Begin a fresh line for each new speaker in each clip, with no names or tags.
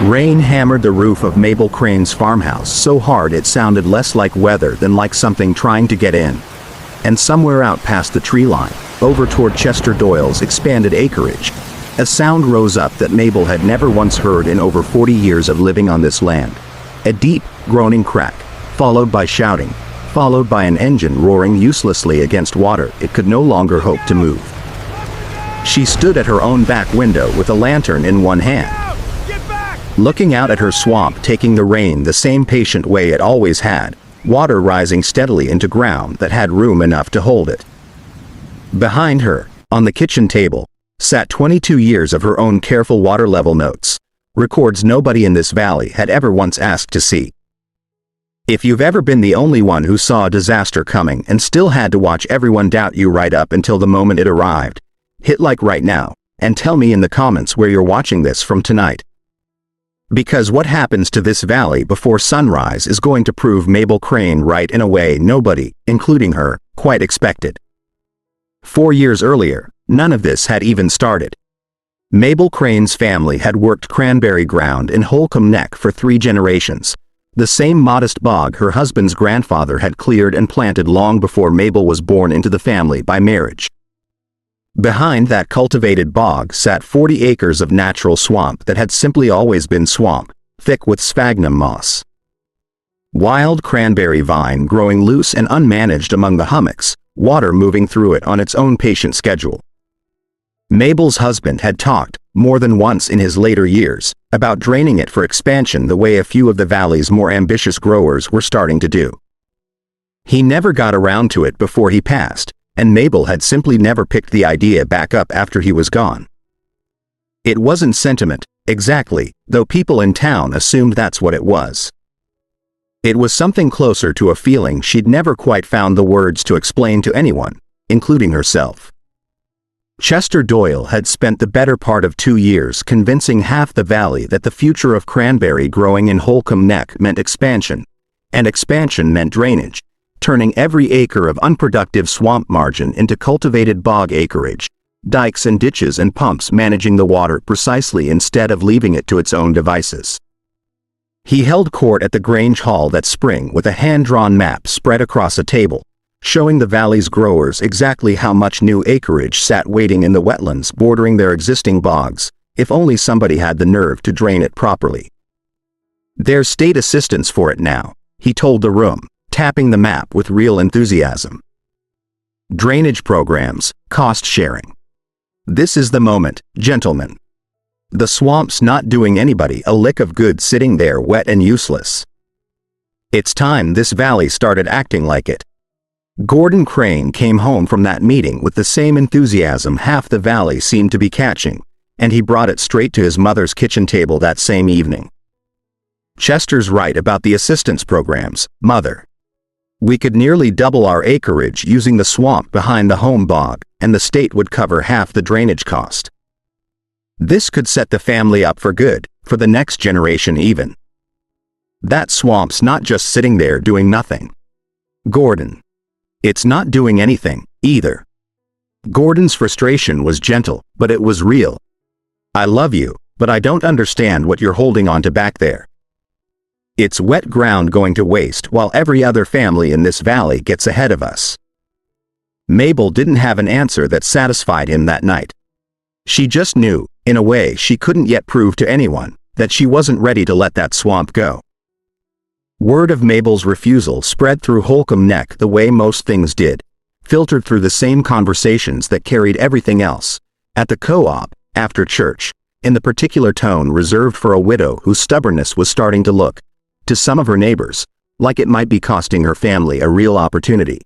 Rain hammered the roof of Mabel Crane's farmhouse so hard it sounded less like weather than like something trying to get in. And somewhere out past the tree line, over toward Chester Doyle's expanded acreage, a sound rose up that Mabel had never once heard in over 40 years of living on this land. A deep, groaning crack, followed by shouting, followed by an engine roaring uselessly against water it could no longer hope to move. She stood at her own back window with a lantern in one hand, looking out at her swamp taking the rain the same patient way it always had, water rising steadily into ground that had room enough to hold it. Behind her, on the kitchen table, sat 22 years of her own careful water level notes, records nobody in this valley had ever once asked to see. If you've ever been the only one who saw a disaster coming and still had to watch everyone doubt you right up until the moment it arrived, hit like right now, and tell me in the comments where you're watching this from tonight. Because what happens to this valley before sunrise is going to prove Mabel Crane right in a way nobody, including her, quite expected. 4 years earlier, none of this had even started. Mabel Crane's family had worked cranberry ground in Holcombe Neck for 3 generations, the same modest bog her husband's grandfather had cleared and planted long before Mabel was born into the family by marriage. Behind that cultivated bog sat 40 acres of natural swamp that had simply always been swamp, thick with sphagnum moss. Wild cranberry vine growing loose and unmanaged among the hummocks, water moving through it on its own patient schedule. Mabel's husband had talked, more than once in his later years, about draining it for expansion the way a few of the valley's more ambitious growers were starting to do. He never got around to it before he passed, and Mabel had simply never picked the idea back up after he was gone. It wasn't sentiment, exactly, though people in town assumed that's what it was. It was something closer to a feeling she'd never quite found the words to explain to anyone, including herself. Chester Doyle had spent the better part of 2 years convincing half the valley that the future of cranberry growing in Holcombe Neck meant expansion, and expansion meant drainage, turning every acre of unproductive swamp margin into cultivated bog acreage, dikes and ditches and pumps managing the water precisely instead of leaving it to its own devices. He held court at the Grange Hall that spring with a hand-drawn map spread across a table, showing the valley's growers exactly how much new acreage sat waiting in the wetlands bordering their existing bogs, if only somebody had the nerve to drain it properly. There's state assistance for it now, he told the room, tapping the map with real enthusiasm. Drainage programs, cost sharing. This is the moment, gentlemen. The swamp's not doing anybody a lick of good sitting there wet and useless. It's time this valley started acting like it. Gordon Crane came home from that meeting with the same enthusiasm half the valley seemed to be catching, and he brought it straight to his mother's kitchen table that same evening. Chester's right about the assistance programs, Mother. We could nearly double our acreage using the swamp behind the home bog, and the state would cover half the drainage cost. This could set the family up for good, for the next generation even. That swamp's not just sitting there doing nothing. Gordon. It's not doing anything, either. Gordon's frustration was gentle, but it was real. I love you, but I don't understand what you're holding on to back there. It's wet ground going to waste while every other family in this valley gets ahead of us. Mabel didn't have an answer that satisfied him that night. She just knew, in a way she couldn't yet prove to anyone, that she wasn't ready to let that swamp go. Word of Mabel's refusal spread through Holcombe Neck the way most things did, filtered through the same conversations that carried everything else, at the co-op, after church, in the particular tone reserved for a widow whose stubbornness was starting to look, to some of her neighbors, like it might be costing her family a real opportunity.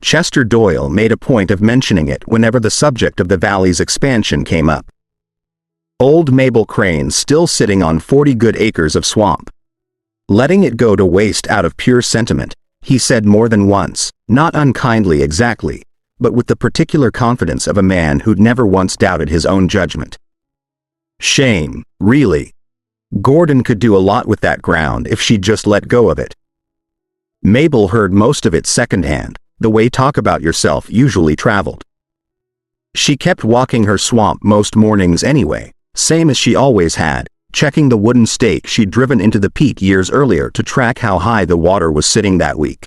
Chester Doyle made a point of mentioning it whenever the subject of the valley's expansion came up. Old Mabel Crane still sitting on 40 good acres of swamp. Letting it go to waste out of pure sentiment, he said more than once, not unkindly exactly, but with the particular confidence of a man who'd never once doubted his own judgment. Shame, really. Gordon could do a lot with that ground if she'd just let go of it. Mabel heard most of it secondhand, the way talk about yourself usually traveled. She kept walking her swamp most mornings anyway, same as she always had, checking the wooden stake she'd driven into the peat years earlier to track how high the water was sitting that week.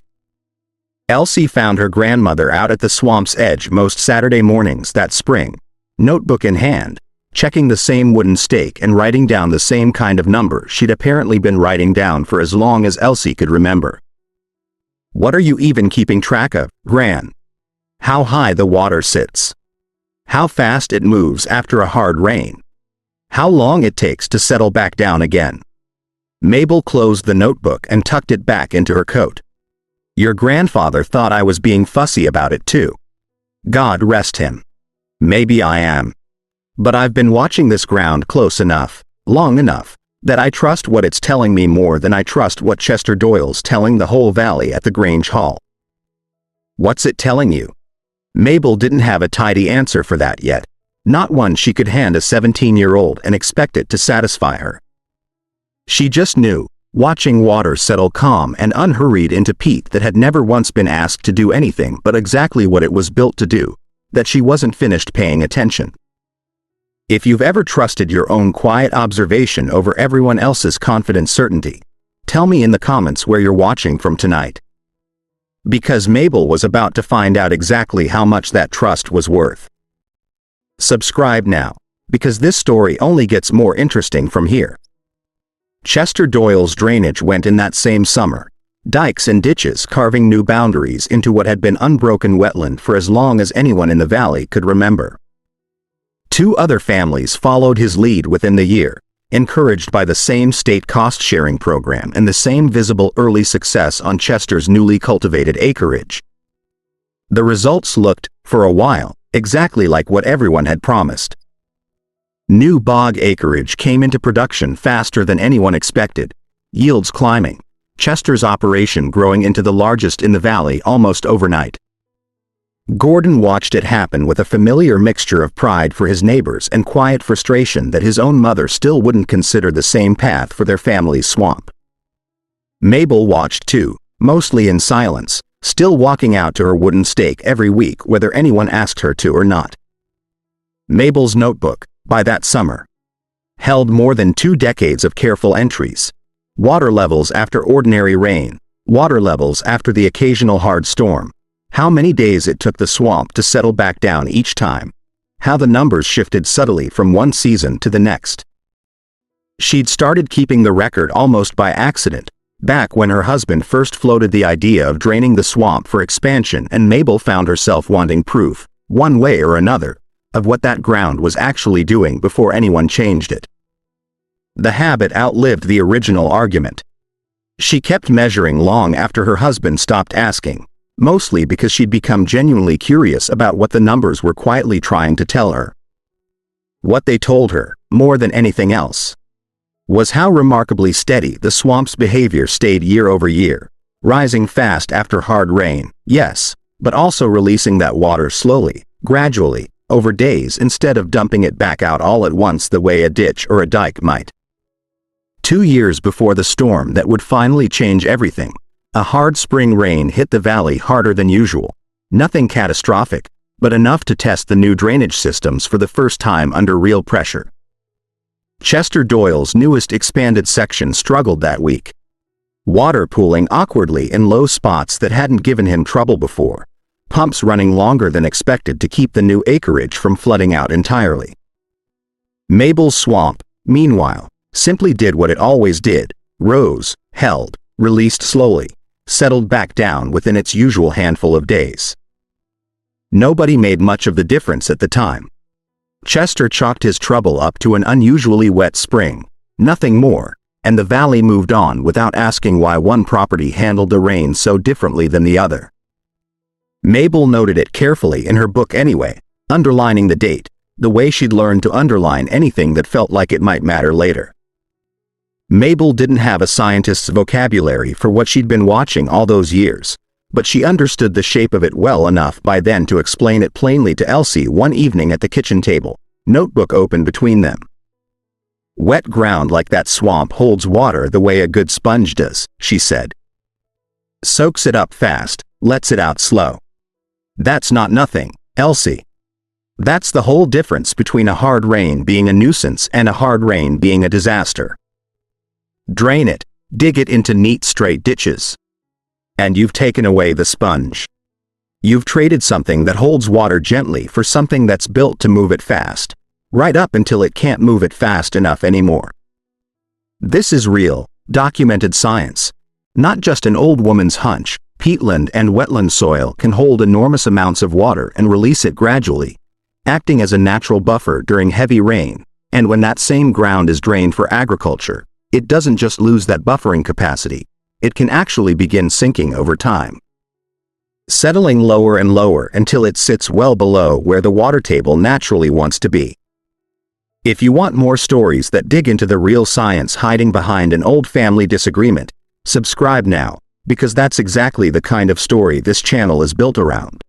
Elsie found her grandmother out at the swamp's edge most Saturday mornings that spring, notebook in hand, checking the same wooden stake and writing down the same kind of number she'd apparently been writing down for as long as Elsie could remember. "What are you even keeping track of, Gran? How high the water sits? How fast it moves after a hard rain? How long it takes to settle back down again?" Mabel closed the notebook and tucked it back into her coat. "Your grandfather thought I was being fussy about it too. God rest him. Maybe I am. But I've been watching this ground close enough, long enough, that I trust what it's telling me more than I trust what Chester Doyle's telling the whole valley at the Grange Hall." "What's it telling you?" Mabel didn't have a tidy answer for that yet, not one she could hand a 17-year-old and expect it to satisfy her. She just knew, watching water settle calm and unhurried into peat that had never once been asked to do anything but exactly what it was built to do, that she wasn't finished paying attention. If you've ever trusted your own quiet observation over everyone else's confident certainty, tell me in the comments where you're watching from tonight. Because Mabel was about to find out exactly how much that trust was worth. Subscribe now, because this story only gets more interesting from here. Chester Doyle's drainage went in that same summer, dikes and ditches carving new boundaries into what had been unbroken wetland for as long as anyone in the valley could remember. 2 other families followed his lead within the year, encouraged by the same state cost-sharing program and the same visible early success on Chester's newly cultivated acreage. The results looked, for a while, exactly like what everyone had promised. New bog acreage came into production faster than anyone expected, yields climbing, Chester's operation growing into the largest in the valley almost overnight. Gordon watched it happen with a familiar mixture of pride for his neighbors and quiet frustration that his own mother still wouldn't consider the same path for their family's swamp. Mabel watched too, mostly in silence, still walking out to her wooden stake every week whether anyone asked her to or not. Mabel's notebook, by that summer, held more than 2 decades of careful entries. Water levels after ordinary rain, water levels after the occasional hard storm, how many days it took the swamp to settle back down each time, how the numbers shifted subtly from one season to the next. She'd started keeping the record almost by accident, back when her husband first floated the idea of draining the swamp for expansion, and Mabel found herself wanting proof, one way or another, of what that ground was actually doing before anyone changed it. The habit outlived the original argument. She kept measuring long after her husband stopped asking, mostly because she'd become genuinely curious about what the numbers were quietly trying to tell her. What they told her, more than anything else, was how remarkably steady the swamp's behavior stayed year over year, rising fast after hard rain, yes, but also releasing that water slowly, gradually, over days instead of dumping it back out all at once the way a ditch or a dike might. 2 years before the storm that would finally change everything, a hard spring rain hit the valley harder than usual. Nothing catastrophic, but enough to test the new drainage systems for the first time under real pressure. Chester Doyle's newest expanded section struggled that week. Water pooling awkwardly in low spots that hadn't given him trouble before, pumps running longer than expected to keep the new acreage from flooding out entirely. Mabel's swamp, meanwhile, simply did what it always did, rose, held, released slowly, settled back down within its usual handful of days. Nobody made much of the difference at the time. Chester chalked his trouble up to an unusually wet spring, nothing more, and the valley moved on without asking why one property handled the rain so differently than the other. Mabel noted it carefully in her book anyway, underlining the date, the way she'd learned to underline anything that felt like it might matter later. Mabel didn't have a scientist's vocabulary for what she'd been watching all those years, but she understood the shape of it well enough by then to explain it plainly to Elsie one evening at the kitchen table, notebook open between them. "Wet ground like that swamp holds water the way a good sponge does," she said. "Soaks it up fast, lets it out slow. That's not nothing, Elsie. That's the whole difference between a hard rain being a nuisance and a hard rain being a disaster. Drain it, dig it into neat straight ditches. And you've taken away the sponge. You've traded something that holds water gently for something that's built to move it fast, right up until it can't move it fast enough anymore. This is real, documented science. Not just an old woman's hunch. Peatland and wetland soil can hold enormous amounts of water and release it gradually, acting as a natural buffer during heavy rain, and when that same ground is drained for agriculture, it doesn't just lose that buffering capacity, it can actually begin sinking over time, settling lower and lower until it sits well below where the water table naturally wants to be. If you want more stories that dig into the real science hiding behind an old family disagreement, subscribe now, because that's exactly the kind of story this channel is built around.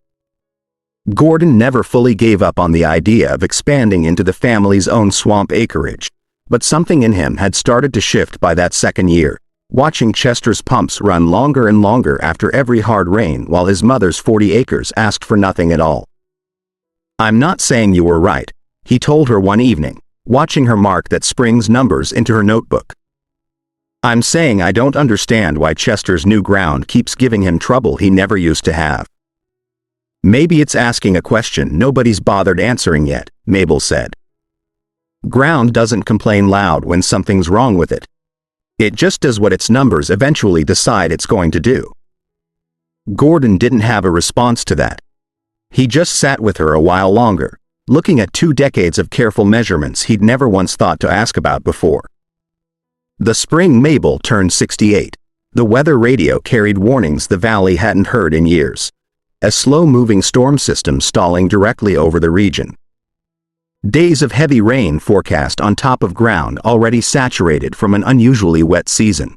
Gordon never fully gave up on the idea of expanding into the family's own swamp acreage, but something in him had started to shift by that second year, watching Chester's pumps run longer and longer after every hard rain while his mother's 40 acres asked for nothing at all. "I'm not saying you were right," he told her one evening, watching her mark that spring's numbers into her notebook. "I'm saying I don't understand why Chester's new ground keeps giving him trouble he never used to have." "Maybe it's asking a question nobody's bothered answering yet," Mabel said. "Ground doesn't complain loud when something's wrong with it. It just does what its numbers eventually decide it's going to do." Gordon didn't have a response to that. He just sat with her a while longer, looking at 2 decades of careful measurements he'd never once thought to ask about before. The spring Mabel turned 68. The weather radio carried warnings the valley hadn't heard in years. A slow-moving storm system stalling directly over the region. Days of heavy rain forecast on top of ground already saturated from an unusually wet season.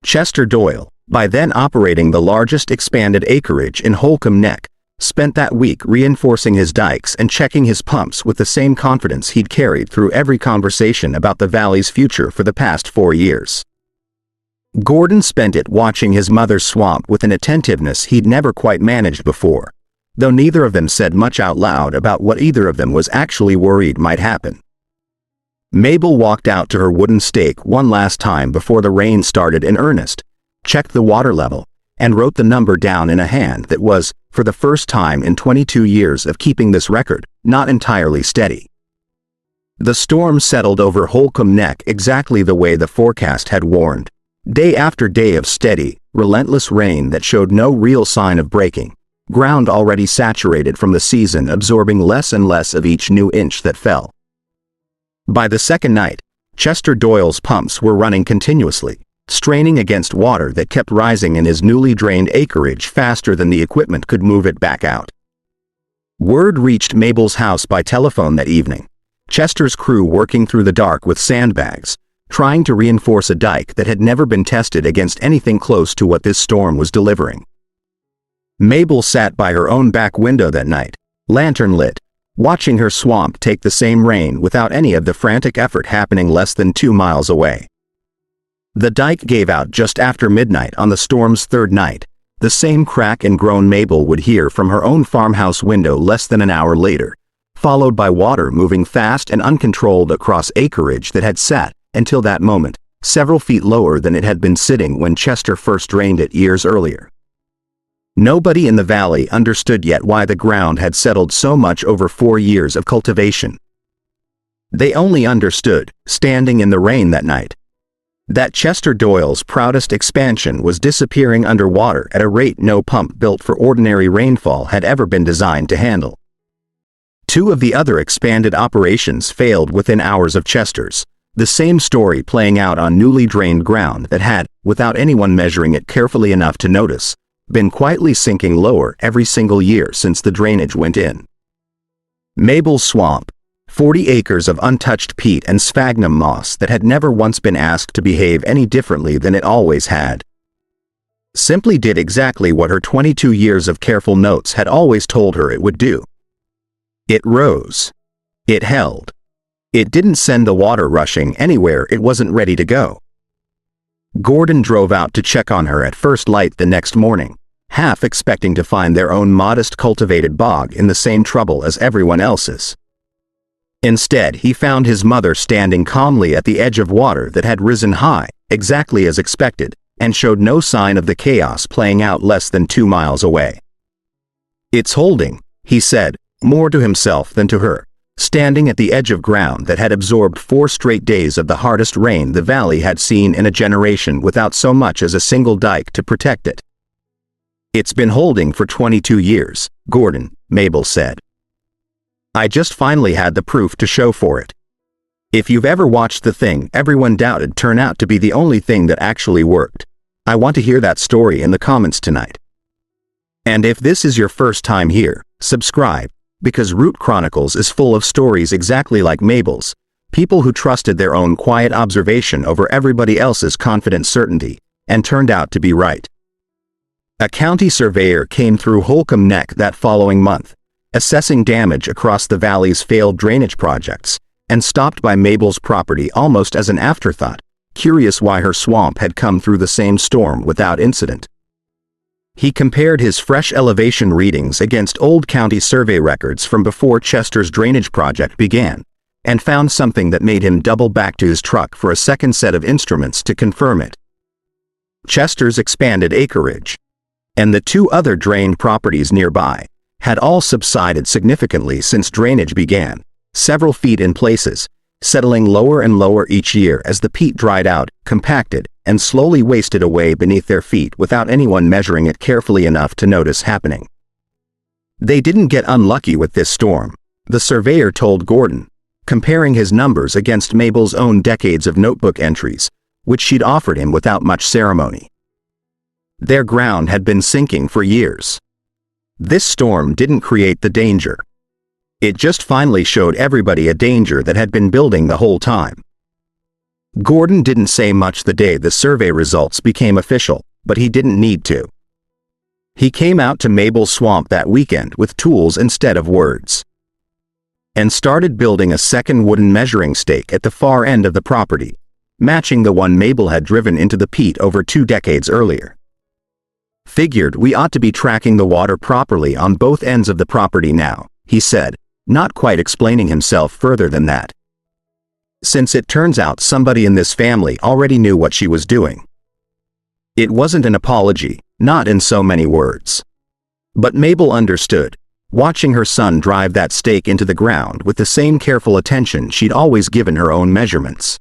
Chester Doyle, by then operating the largest expanded acreage in Holcombe Neck, spent that week reinforcing his dikes and checking his pumps with the same confidence he'd carried through every conversation about the valley's future for the past 4 years. Gordon spent it watching his mother's swamp with an attentiveness he'd never quite managed before, though neither of them said much out loud about what either of them was actually worried might happen. Mabel walked out to her wooden stake one last time before the rain started in earnest, checked the water level, and wrote the number down in a hand that was, for the first time in 22 years of keeping this record, not entirely steady. The storm settled over Holcombe Neck exactly the way the forecast had warned. Day after day of steady, relentless rain that showed no real sign of breaking, ground already saturated from the season absorbing less and less of each new inch that fell. By the second night, Chester Doyle's pumps were running continuously, straining against water that kept rising in his newly drained acreage faster than the equipment could move it back out. Word reached Mabel's house by telephone that evening. Chester's crew working through the dark with sandbags, trying to reinforce a dike that had never been tested against anything close to what this storm was delivering. Mabel sat by her own back window that night, lantern lit, watching her swamp take the same rain without any of the frantic effort happening less than 2 miles away. The dike gave out just after midnight on the storm's third night, the same crack and groan Mabel would hear from her own farmhouse window less than an hour later, followed by water moving fast and uncontrolled across acreage that had sat, until that moment, several feet lower than it had been sitting when Chester first drained it years earlier. Nobody in the valley understood yet why the ground had settled so much over 4 years of cultivation. They only understood, standing in the rain that night, that Chester Doyle's proudest expansion was disappearing underwater at a rate no pump built for ordinary rainfall had ever been designed to handle. 2 of the other expanded operations failed within hours of Chester's, the same story playing out on newly drained ground that had, without anyone measuring it carefully enough to notice, been quietly sinking lower every single year since the drainage went in. Mabel's swamp, 40 acres of untouched peat and sphagnum moss that had never once been asked to behave any differently than it always had, simply did exactly what her 22 years of careful notes had always told her it would do. It rose. It held. It didn't send the water rushing anywhere it wasn't ready to go. Gordon drove out to check on her at first light the next morning, half expecting to find their own modest cultivated bog in the same trouble as everyone else's. Instead, he found his mother standing calmly at the edge of water that had risen high, exactly as expected, and showed no sign of the chaos playing out less than 2 miles away. "It's holding," he said, more to himself than to her, standing at the edge of ground that had absorbed 4 straight days of the hardest rain the valley had seen in a generation without so much as a single dike to protect it. "It's been holding for 22 years, Gordon," Mabel said. "I just finally had the proof to show for it. If you've ever watched the thing everyone doubted turn out to be the only thing that actually worked, I want to hear that story in the comments tonight. And if this is your first time here, subscribe, because Root Chronicles is full of stories exactly like Mabel's, people who trusted their own quiet observation over everybody else's confident certainty, and turned out to be right." A county surveyor came through Holcombe Neck that following month, assessing damage across the valley's failed drainage projects, and stopped by Mabel's property almost as an afterthought, curious why her swamp had come through the same storm without incident. He compared his fresh elevation readings against old county survey records from before Chester's drainage project began, and found something that made him double back to his truck for a second set of instruments to confirm it. Chester's expanded acreage, and the 2 other drained properties nearby, had all subsided significantly since drainage began, several feet in places, settling lower and lower each year as the peat dried out, compacted, and slowly wasted away beneath their feet without anyone measuring it carefully enough to notice happening. They didn't get unlucky with this storm, the surveyor told Gordon, comparing his numbers against Mabel's own decades of notebook entries, which she'd offered him without much ceremony. Their ground had been sinking for years. This storm didn't create the danger. It just finally showed everybody a danger that had been building the whole time. Gordon didn't say much the day the survey results became official, but he didn't need to. He came out to Mabel's swamp that weekend with tools instead of words, and started building a second wooden measuring stake at the far end of the property, matching the one Mabel had driven into the peat over 2 decades earlier. "Figured we ought to be tracking the water properly on both ends of the property now," he said, not quite explaining himself further than that. "Since it turns out somebody in this family already knew what she was doing." It wasn't an apology, not in so many words. But Mabel understood, watching her son drive that stake into the ground with the same careful attention she'd always given her own measurements.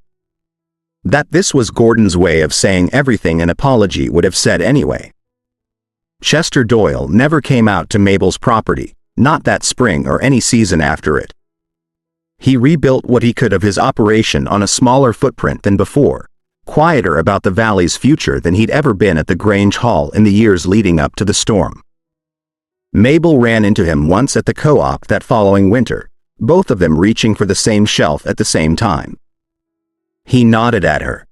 That this was Gordon's way of saying everything an apology would have said anyway. Chester Doyle never came out to Mabel's property, not that spring or any season after it. He rebuilt what he could of his operation on a smaller footprint than before, quieter about the valley's future than he'd ever been at the Grange Hall in the years leading up to the storm. Mabel ran into him once at the co-op that following winter, both of them reaching for the same shelf at the same time. He nodded at her,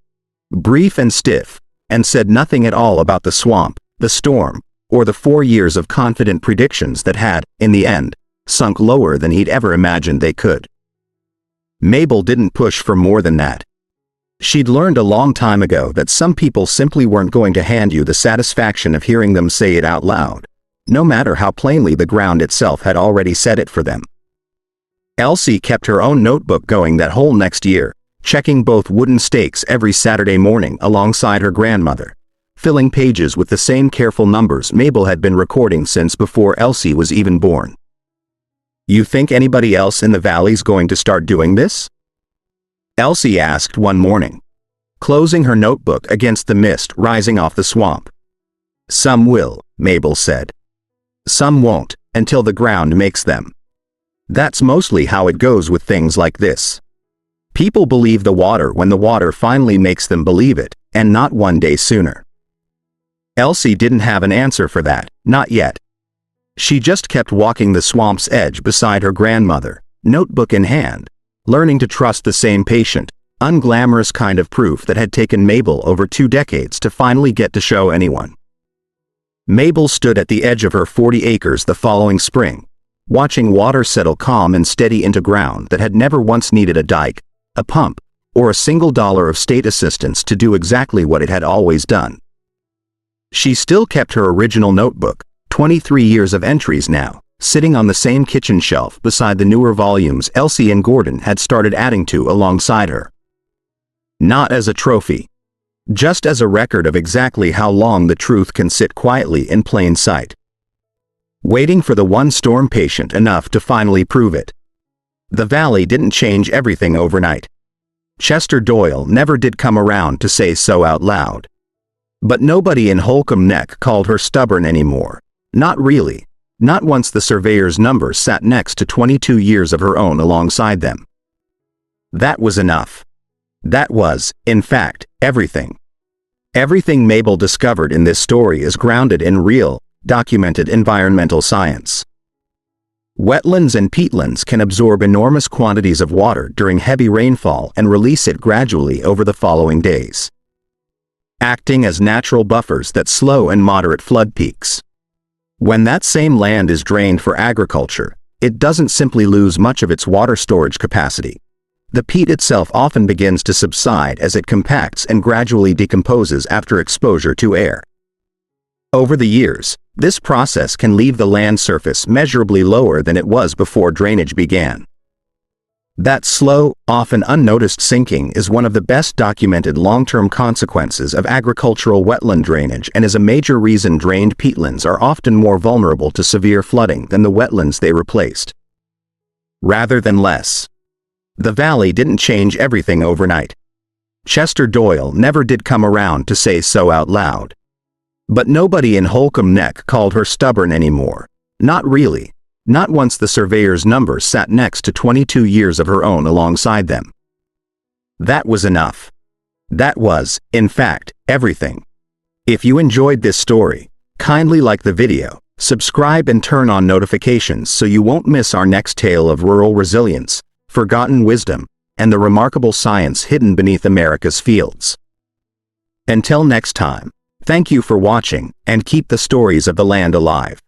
brief and stiff, and said nothing at all about the swamp, the storm, or the 4 years of confident predictions that had, in the end, sunk lower than he'd ever imagined they could. Mabel didn't push for more than that. She'd learned a long time ago that some people simply weren't going to hand you the satisfaction of hearing them say it out loud, no matter how plainly the ground itself had already said it for them. Elsie kept her own notebook going that whole next year, checking both wooden stakes every Saturday morning alongside her grandmother, filling pages with the same careful numbers Mabel had been recording since before Elsie was even born. "You think anybody else in the valley's going to start doing this?" Elsie asked one morning, closing her notebook against the mist rising off the swamp. "Some will," Mabel said. "Some won't, until the ground makes them. That's mostly how it goes with things like this. People believe the water when the water finally makes them believe it, and not one day sooner." Elsie didn't have an answer for that, not yet. She just kept walking the swamp's edge beside her grandmother, notebook in hand, learning to trust the same patient, unglamorous kind of proof that had taken Mabel over 2 decades to finally get to show anyone. Mabel stood at the edge of her 40 acres the following spring, watching water settle calm and steady into ground that had never once needed a dike, a pump, or a single dollar of state assistance to do exactly what it had always done. She still kept her original notebook, 23 years of entries now, sitting on the same kitchen shelf beside the newer volumes Elsie and Gordon had started adding to alongside her. Not as a trophy. Just as a record of exactly how long the truth can sit quietly in plain sight. Waiting for the one storm patient enough to finally prove it. The valley didn't change everything overnight. Chester Doyle never did come around to say so out loud. But nobody in Holcombe Neck called her stubborn anymore. Not really. Not once the surveyor's numbers sat next to 22 years of her own alongside them. That was enough. That was, in fact, everything. Everything Mabel discovered in this story is grounded in real, documented environmental science. Wetlands and peatlands can absorb enormous quantities of water during heavy rainfall and release it gradually over the following days, acting as natural buffers that slow and moderate flood peaks. When that same land is drained for agriculture, it doesn't simply lose much of its water storage capacity. The peat itself often begins to subside as it compacts and gradually decomposes after exposure to air. Over the years, this process can leave the land surface measurably lower than it was before drainage began. That slow, often unnoticed sinking is one of the best documented long-term consequences of agricultural wetland drainage and is a major reason drained peatlands are often more vulnerable to severe flooding than the wetlands they replaced. Rather than less. The valley didn't change everything overnight. Chester Doyle never did come around to say so out loud. But nobody in Holcombe Neck called her stubborn anymore. Not really. Not once the surveyor's numbers sat next to 22 years of her own alongside them. That was enough. That was, in fact, everything. If you enjoyed this story, kindly like the video, subscribe and turn on notifications so you won't miss our next tale of rural resilience, forgotten wisdom, and the remarkable science hidden beneath America's fields. Until next time, thank you for watching, and keep the stories of the land alive.